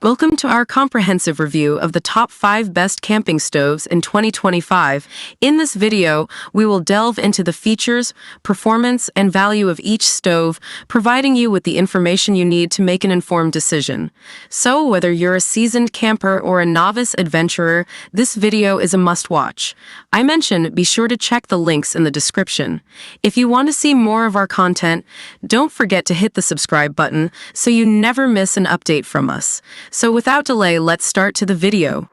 Welcome to our comprehensive review of the top 5 best camping stoves in 2025. In this video, we will delve into the features, performance, and value of each stove, providing you with the information you need to make an informed decision. So, whether you're a seasoned camper or a novice adventurer, this video is a must-watch. I mentioned be sure to check the links in the description. If you want to see more of our content, don't forget to hit the subscribe button so you never miss an update from us. So without delay, let's start to the video.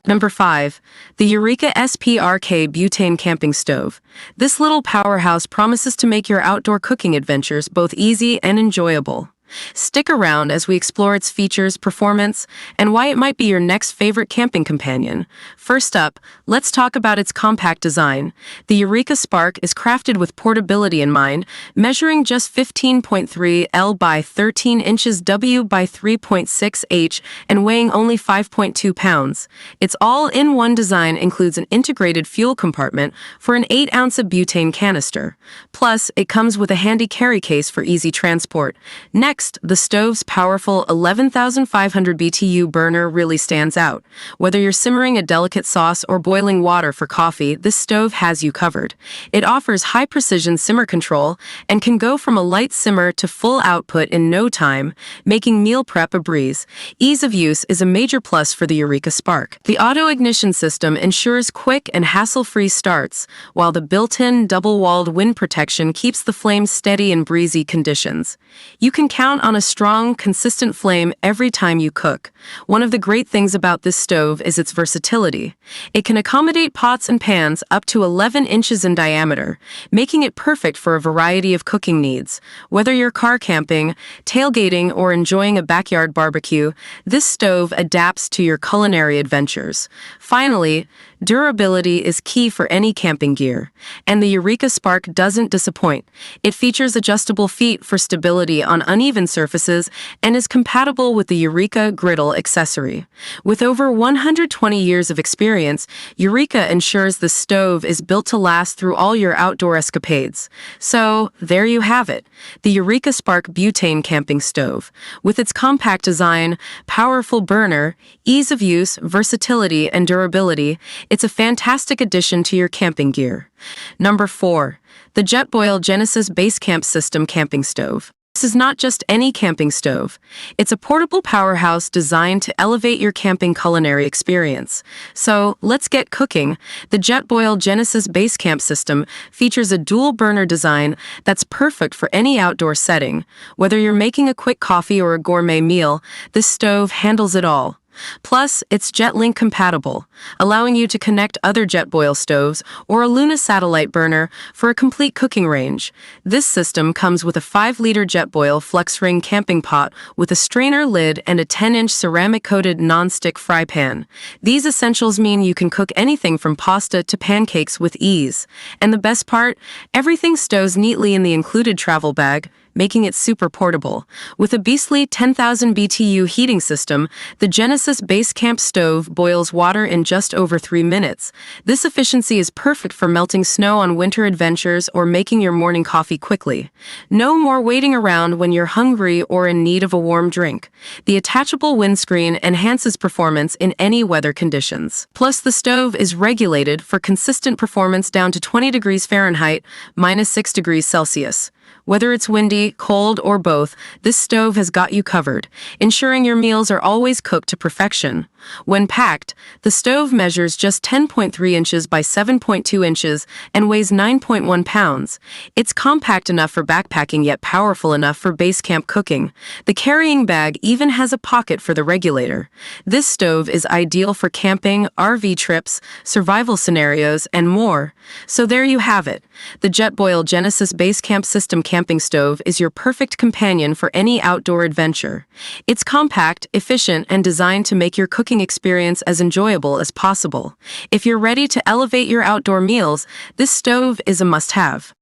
Number 5. The Eureka SPRK Butane Camping Stove. This little powerhouse promises to make your outdoor cooking adventures both easy and enjoyable. Stick around as we explore its features, performance, and why it might be your next favorite camping companion. First up, let's talk about its compact design. The Eureka SPRK is crafted with portability in mind, measuring just 15.3 L by 13 inches W by 3.6 H and weighing only 5.2 pounds. Its all-in-one design includes an integrated fuel compartment for an 8-ounce butane canister. Plus, it comes with a handy carry case for easy transport. Next, the stove's powerful 11,500 BTU burner really stands out. Whether you're simmering a delicate sauce or boiling water for coffee, this stove has you covered. It offers high-precision simmer control and can go from a light simmer to full output in no time, making meal prep a breeze. Ease of use is a major plus for the Eureka SPRK. The auto-ignition system ensures quick and hassle-free starts, while the built-in double-walled wind protection keeps the flames steady in breezy conditions. You can count on a strong, consistent flame every time you cook. One of the great things about this stove is its versatility. It can accommodate pots and pans up to 11 inches in diameter, making it perfect for a variety of cooking needs. Whether you're car camping, tailgating, or enjoying a backyard barbecue, this stove adapts to your culinary adventures. Finally, durability is key for any camping gear, and the Eureka SPRK doesn't disappoint. It features adjustable feet for stability on uneven surfaces and is compatible with the Eureka griddle accessory. With over 120 years of experience, Eureka ensures the stove is built to last through all your outdoor escapades. So, there you have it, the Eureka SPRK Butane Camping Stove. With its compact design, powerful burner, ease of use, versatility, and durability, it's a fantastic addition to your camping gear. Number 4. The Jetboil Genesis Basecamp System Camping Stove. This is not just any camping stove. It's a portable powerhouse designed to elevate your camping culinary experience. So, let's get cooking. The Jetboil Genesis Basecamp system features a dual-burner design that's perfect for any outdoor setting. Whether you're making a quick coffee or a gourmet meal, this stove handles it all. Plus, it's JetLink compatible, allowing you to connect other Jetboil stoves or a Luna satellite burner for a complete cooking range. This system comes with a 5-liter Jetboil FlexRing camping pot with a strainer lid and a 10-inch ceramic-coated non-stick fry pan. These essentials mean you can cook anything from pasta to pancakes with ease. And the best part? Everything stows neatly in the included travel bag, making it super portable. With a beastly 10,000 BTU heating system, the Genesis Basecamp stove boils water in just over 3 minutes. This efficiency is perfect for melting snow on winter adventures or making your morning coffee quickly. No more waiting around when you're hungry or in need of a warm drink. The attachable windscreen enhances performance in any weather conditions. Plus, the stove is regulated for consistent performance down to 20 degrees Fahrenheit, -6 degrees Celsius. Whether it's windy, cold, or both, this stove has got you covered, ensuring your meals are always cooked to perfection. When packed, the stove measures just 10.3 inches by 7.2 inches and weighs 9.1 pounds. It's compact enough for backpacking yet powerful enough for base camp cooking. The carrying bag even has a pocket for the regulator. This stove is ideal for camping, RV trips, survival scenarios, and more. So there you have it. The Jetboil Genesis Basecamp System Camping Stove is your perfect companion for any outdoor adventure. It's compact, efficient, and designed to make your cooking experience as enjoyable as possible. If you're ready to elevate your outdoor meals, this stove is a must-have.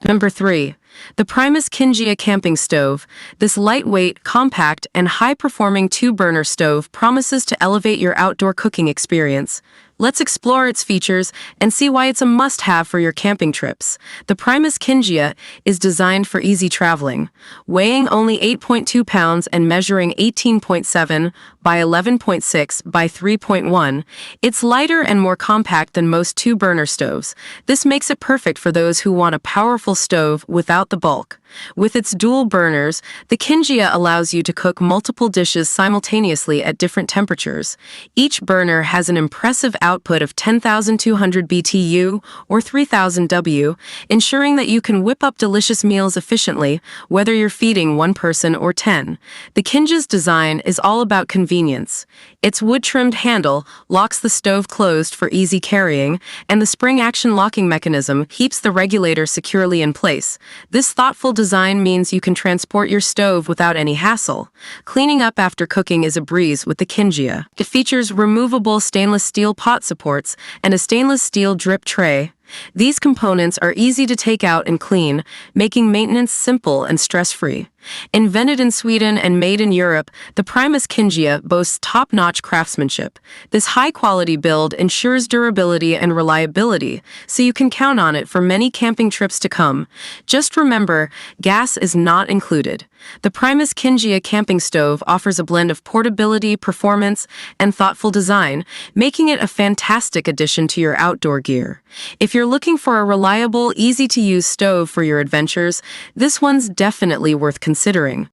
Number 3. The Primus Kinjia Camping Stove. This lightweight, compact, and high-performing 2-burner stove promises to elevate your outdoor cooking experience. Let's explore its features and see why it's a must-have for your camping trips. The Primus Kinjia is designed for easy traveling. Weighing only 8.2 pounds and measuring 18.7 by 11.6 by 3.1, it's lighter and more compact than most two-burner stoves. This makes it perfect for those who want a powerful stove without the bulk. With its dual burners, the Kinjia allows you to cook multiple dishes simultaneously at different temperatures. Each burner has an impressive output of 10,200 BTU or 3,000 W, ensuring that you can whip up delicious meals efficiently, whether you're feeding one person or 10. The Kinjia's design is all about convenience. Its wood-trimmed handle locks the stove closed for easy carrying, and the spring-action locking mechanism keeps the regulator securely in place. This thoughtful design means you can transport your stove without any hassle. Cleaning up after cooking is a breeze with the Kinjia. It features removable stainless steel pot supports and a stainless steel drip tray. These components are easy to take out and clean, making maintenance simple and stress-free. Invented in Sweden and made in Europe, the Primus Kinjia boasts top-notch craftsmanship. This high-quality build ensures durability and reliability, so you can count on it for many camping trips to come. Just remember, gas is not included. The Primus Kinjia camping stove offers a blend of portability, performance, and thoughtful design, making it a fantastic addition to your outdoor gear. If you're looking for a reliable, easy-to-use stove for your adventures, this one's definitely worth considering.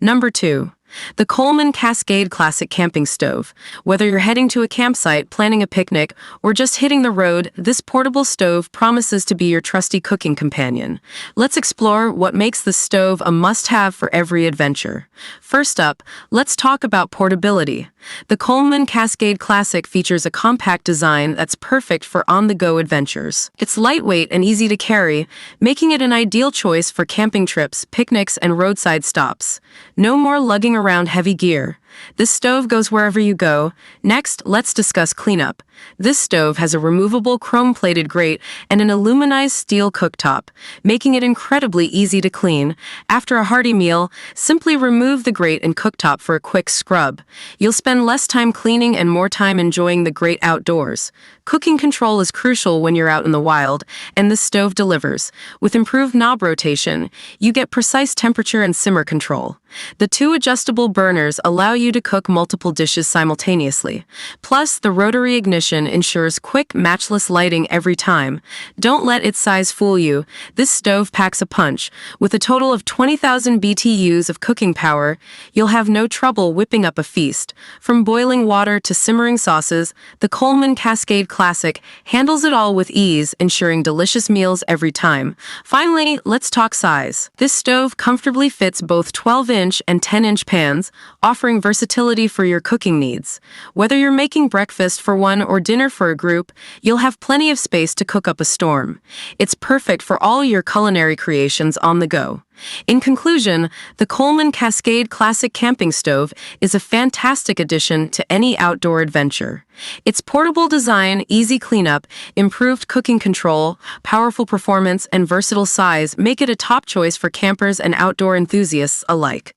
Number 2. The Coleman Cascade Classic Camping Stove. Whether you're heading to a campsite, planning a picnic, or just hitting the road, this portable stove promises to be your trusty cooking companion. Let's explore what makes this stove a must-have for every adventure. First up, let's talk about portability. The Coleman Cascade Classic features a compact design that's perfect for on-the-go adventures. It's lightweight and easy to carry, making it an ideal choice for camping trips, picnics, and roadside stops. No more lugging around heavy gear. This stove goes wherever you go. Next, let's discuss cleanup. This stove has a removable chrome-plated grate and an aluminized steel cooktop, making it incredibly easy to clean. After a hearty meal, simply remove the grate and cooktop for a quick scrub. You'll spend less time cleaning and more time enjoying the great outdoors. Cooking control is crucial when you're out in the wild, and this stove delivers. With improved knob rotation, you get precise temperature and simmer control. The two adjustable burners allow you to cook multiple dishes simultaneously. Plus, the rotary ignition ensures quick, matchless lighting every time. Don't let its size fool you. This stove packs a punch. With a total of 20,000 BTUs of cooking power, you'll have no trouble whipping up a feast. From boiling water to simmering sauces, the Coleman Cascade Classic handles it all with ease, ensuring delicious meals every time. Finally, let's talk size. This stove comfortably fits both 12-inch and 10-inch pans, offering versatility for your cooking needs. Whether you're making breakfast for one or dinner for a group, you'll have plenty of space to cook up a storm. It's perfect for all your culinary creations on the go. In conclusion, the Coleman Cascade Classic Camping Stove is a fantastic addition to any outdoor adventure. Its portable design, easy cleanup, improved cooking control, powerful performance, and versatile size make it a top choice for campers and outdoor enthusiasts alike.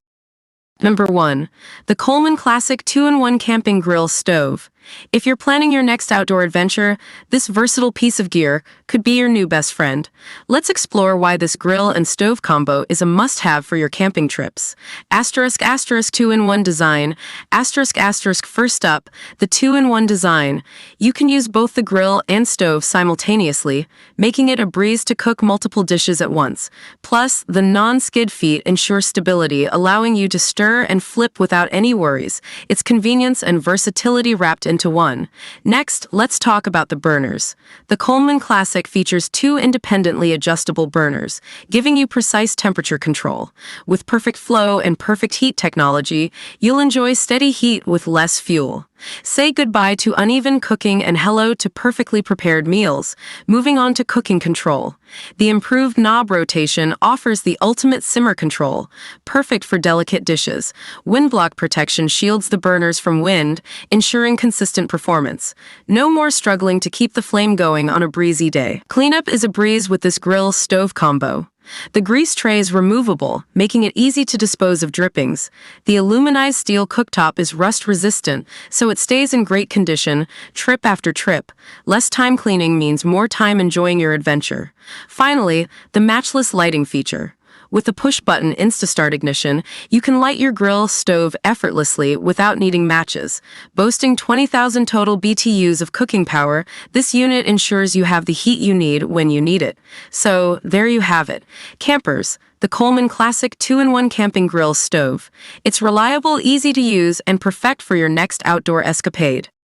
Number 1. The Coleman Classic 2-in-1 Camping Grill Stove. If you're planning your next outdoor adventure, this versatile piece of gear could be your new best friend. Let's explore why this grill and stove combo is a must-have for your camping trips. Asterisk 2-in-1 design. First up, the 2-in-1 design. You can use both the grill and stove simultaneously, making it a breeze to cook multiple dishes at once. Plus, the non-skid feet ensure stability, allowing you to stir and flip without any worries. It's convenience and versatility wrapped into one. Next, let's talk about the burners. The Coleman Classic features 2 independently adjustable burners, giving you precise temperature control. With perfect flow and perfect heat technology, you'll enjoy steady heat with less fuel. Say goodbye to uneven cooking and hello to perfectly prepared meals. Moving on to cooking control. The improved knob rotation offers the ultimate simmer control, perfect for delicate dishes. Wind block protection shields the burners from wind, ensuring consistent performance. No more struggling to keep the flame going on a breezy day. Cleanup is a breeze with this grill-stove combo. The grease tray is removable, making it easy to dispose of drippings. The aluminized steel cooktop is rust-resistant, so it stays in great condition, trip after trip. Less time cleaning means more time enjoying your adventure. Finally, the matchless lighting feature. With the push-button Instastart ignition, you can light your grill stove effortlessly without needing matches. Boasting 20,000 total BTUs of cooking power, this unit ensures you have the heat you need when you need it. So, there you have it. Campers, the Coleman Classic 2-in-1 Camping Grill Stove. It's reliable, easy to use, and perfect for your next outdoor escapade.